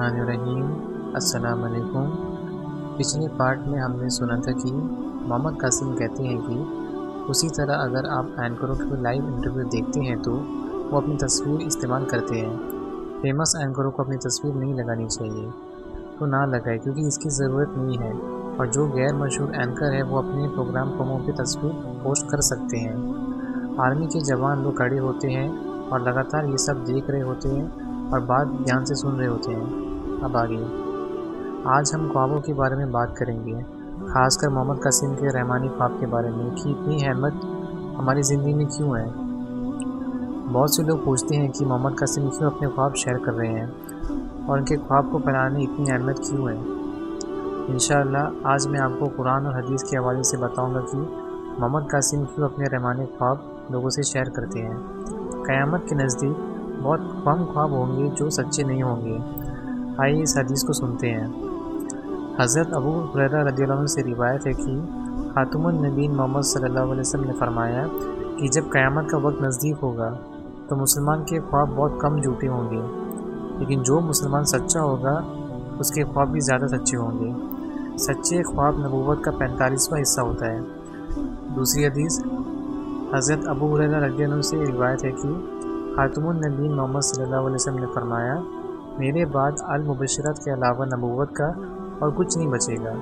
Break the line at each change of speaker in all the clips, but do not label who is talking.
الرحمن الرحیم۔ السلام علیکم۔ پچھلے پارٹ میں ہم نے سنا تھا کہ محمد قاسم کہتے ہیں کہ اسی طرح اگر آپ اینکروں کے لائیو انٹرویو دیکھتے ہیں تو وہ اپنی تصویر استعمال کرتے ہیں۔ فیمس اینکروں کو اپنی تصویر نہیں لگانی چاہیے تو نہ لگائے کیونکہ اس کی ضرورت نہیں ہے، اور جو غیر مشہور اینکر ہے وہ اپنے پروگرام پرومو کی تصویر پوسٹ کر سکتے ہیں۔ آرمی کے جوان لوگ کھڑے ہوتے ہیں اور لگاتار یہ سب دیکھ رہے ہوتے ہیں اور بات دھیان سے سن رہے ہوتے ہیں۔ اب آگے آج ہم خوابوں کے بارے میں بات کریں گے، خاص کر محمد قاسم کے رحمانی خواب کے بارے میں کہ اتنی اہمیت ہماری زندگی میں کیوں ہے۔ بہت سے لوگ پوچھتے ہیں کہ محمد قاسم کیوں اپنے خواب شیئر کر رہے ہیں اور ان کے خواب کو پھیلانے اتنی اہمیت کیوں ہے۔ انشاءاللہ آج میں آپ کو قرآن اور حدیث کے حوالے سے بتاؤں گا کہ محمد قاسم کیوں اپنے رحمانی خواب لوگوں سے شیئر کرتے ہیں۔ قیامت کے نزدیک بہت کم خواب ہوں گے جو سچے نہیں ہوں گے۔ آئیے اس حدیث کو سنتے ہیں۔ حضرت ابو ہریرہ رضی اللہ عنہ سے روایت ہے کہ خاتم النبیین محمد صلی اللہ علیہ وسلم نے فرمایا کہ جب قیامت کا وقت نزدیک ہوگا تو مسلمان کے خواب بہت کم جھوٹے ہوں گے، لیکن جو مسلمان سچا ہوگا اس کے خواب بھی زیادہ سچے ہوں گے۔ سچے خواب نبوت کا 45واں حصہ ہوتا ہے۔ دوسری حدیث حضرت ابو ہریرہ رضی اللہ عنہ سے روایت ہے کہ خاتم النبیین محمد صلی اللہ علیہ وسلم نے فرمایا میرے بعد المبشرات کے علاوہ نبوت کا اور کچھ نہیں بچے گا۔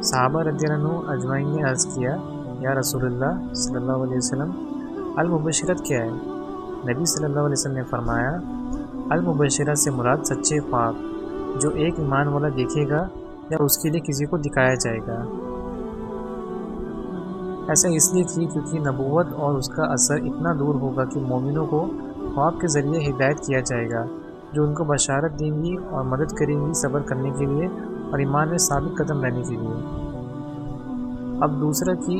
صحابہ رضی اللہ عنہ اجمعین نے عرض کیا یا رسول اللہ صلی اللہ علیہ وسلم المبشرات کیا ہے؟ نبی صلی اللہ علیہ وسلم نے فرمایا المبشرات سے مراد سچے خواب جو ایک ایمان والا دیکھے گا یا اس کے لیے کسی کو دکھایا جائے گا۔ ایسا اس لیے کیونکہ نبوت اور اس کا اثر اتنا دور ہوگا کہ مومنوں کو خواب کے ذریعے ہدایت کیا جائے گا جو ان کو بشارت دیں گی اور مدد کریں گی صبر کرنے کے لیے اور ایمان میں ثابت قدم رہنے کے لیے۔ اب دوسرا کہ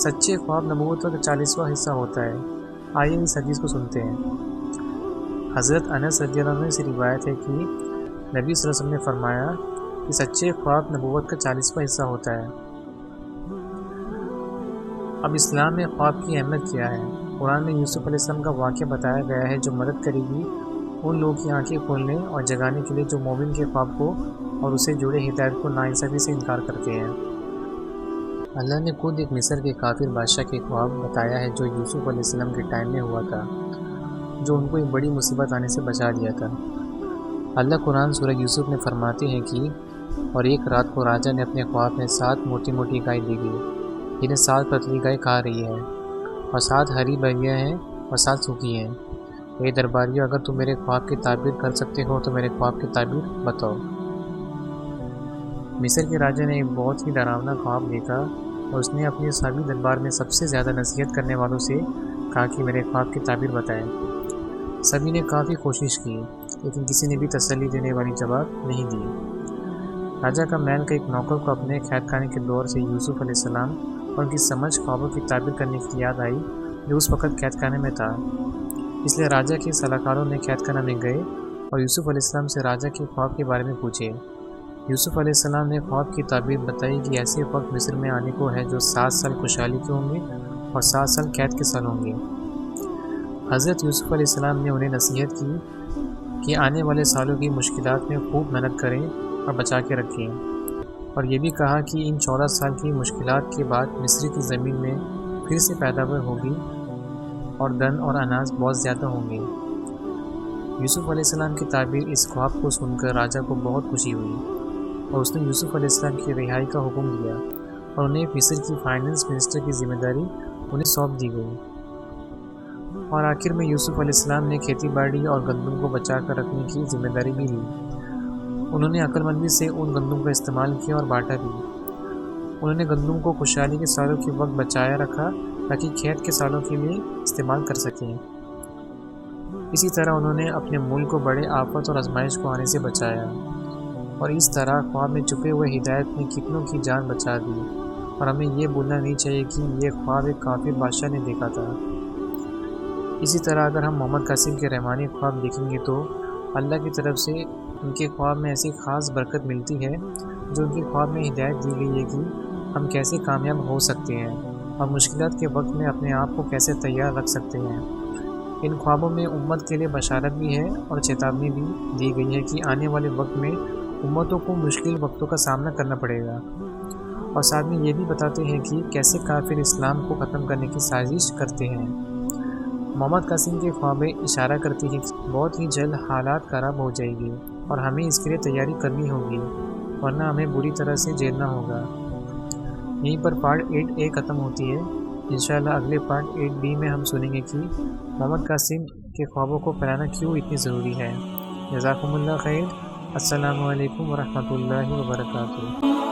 سچے خواب نبوت کا 40واں حصہ ہوتا ہے۔ آئیے اس حدیث کو سنتے ہیں۔ حضرت انس رضی اللہ عنہ سے روایت ہے کہ نبی صلی اللہ علیہ وسلم نے فرمایا کہ سچے خواب نبوت کا 40واں حصہ ہوتا ہے۔ اب اسلام میں خواب کی اہمیت کیا ہے؟ قرآن میں یوسف علیہ السلام کا واقعہ بتایا گیا ہے جو مدد کرے گی ان لوگوں کی آنکھیں کھولنے اور جگانے کے لیے جو مومن کے خواب کو اور اسے جڑے ہدایت کو ناانصافی سے انکار کرتے ہیں۔ اللہ نے خود ایک مصر کے کافر بادشاہ کے خواب بتایا ہے جو یوسف علیہ السلام کے ٹائم میں ہوا تھا، جو ان کو ایک بڑی مصیبت آنے سے بچا دیا تھا۔ اللہ قرآن سورہ یوسف میں فرماتے ہیں کہ اور ایک رات کو راجہ نے اپنے خواب میں 7 موٹی موٹی گائے دیکھی جنہیں 7 پتلی گائے کھا رہی ہے، اور 7 ہری بھیڑیاں ہیں اور 7 سوکھی ہیں۔ اے درباریوں، اگر تم میرے خواب کی تعبیر کر سکتے ہو تو میرے خواب کی تعبیر بتاؤ۔ مصر کے راجہ نے ایک بہت ہی ڈراونا خواب دیکھا اور اس نے اپنے صحابی دربار میں سب سے زیادہ نصیحت کرنے والوں سے کہا کہ میرے خواب کی تعبیر بتائیں۔ سبھی نے کافی کوشش کی لیکن کسی نے بھی تسلی دینے والی جواب نہیں دی۔ راجہ کا محل کا ایک نوکر کو اپنے قید خانے کے دور سے یوسف علیہ السلام اور ان کی سمجھ خوابوں کی تعبیر کرنے کی یاد آئی جو اس وقت قید خانے میں تھا، اس لیے راجہ کے صلاح کاروں نے قید خانہ میں گئے اور یوسف علیہ السلام سے راجہ کے خواب کے بارے میں پوچھے۔ یوسف علیہ السلام نے خواب کی تعبیر بتائی کہ ایسے وقت مصر میں آنے کو ہے جو 7 سال خوشحالی کے ہوں گے اور 7 سال قید کے سال ہوں گے۔ حضرت یوسف علیہ السلام نے انہیں نصیحت کی کہ آنے والے سالوں کی مشکلات میں خوب محنت کریں اور بچا کے رکھیں، اور یہ بھی کہا کہ ان 14 سال کی مشکلات کے بعد مصر کی زمین میں پھر سے پیداوار ہوگی اور دن اور اناج بہت زیادہ ہوں گے۔ یوسف علیہ السلام کی تعبیر اس خواب کو سن کر راجہ کو بہت خوشی ہوئی اور اس نے یوسف علیہ السلام کی رہائی کا حکم دیا اور انہیں مصر کی فائنانس منسٹر کی ذمہ داری انہیں سونپ دی گئی، اور آخر میں یوسف علیہ السلام نے کھیتی باڑی اور گندم کو بچا کر رکھنے کی ذمہ داری بھی لی۔ انہوں نے عقل مندی سے ان گندم کا استعمال کیا اور بانٹا بھی۔ انہوں نے گندم کو خوشحالی کے سالوں کے وقت بچایا رکھا تاکہ کھیت کے سالوں کے لیے استعمال کر سکیں۔ اسی طرح انہوں نے اپنے ملک کو بڑے آفت اور آزمائش کو آنے سے بچایا، اور اس طرح خواب میں چھپے ہوئے ہدایت نے کتنوں کی جان بچا دی۔ اور ہمیں یہ بھولنا نہیں چاہیے کہ یہ خواب ایک کافر بادشاہ نے دیکھا تھا۔ اسی طرح اگر ہم محمد قاسم کے رحمانی خواب دیکھیں گے تو اللہ کی طرف سے ان کے خواب میں ایسی خاص برکت ملتی ہے جو ان کے خواب میں ہدایت دی گئی ہے کہ ہم کیسے کامیاب ہو سکتے ہیں اور مشکلات کے وقت میں اپنے آپ کو کیسے تیار رکھ سکتے ہیں۔ ان خوابوں میں امت کے لیے بشارت بھی ہے اور چیتاونی بھی دی گئی ہے کہ آنے والے وقت میں امتوں کو مشکل وقتوں کا سامنا کرنا پڑے گا، اور ساتھ میں یہ بھی بتاتے ہیں کہ کیسے کافر اسلام کو ختم کرنے کی سازش کرتے ہیں۔ محمد قاسم کے خوابیں اشارہ کرتی ہیں کہ بہت ہی جلد حالات خراب ہو جائے گی اور ہمیں اس کے لیے تیاری کرنی ہوگی، ورنہ ہمیں بری طرح سے جھیلنا ہوگا۔ یہیں پر پارٹ 8A ختم ہوتی ہے۔ انشاءاللہ اگلے پارٹ 8B میں ہم سنیں گے کہ محمد قاسم کے خوابوں کو پھیلانا کیوں اتنی ضروری ہے۔ جزاکم اللہ خیر۔ السلام علیکم ورحمۃ اللہ وبرکاتہ۔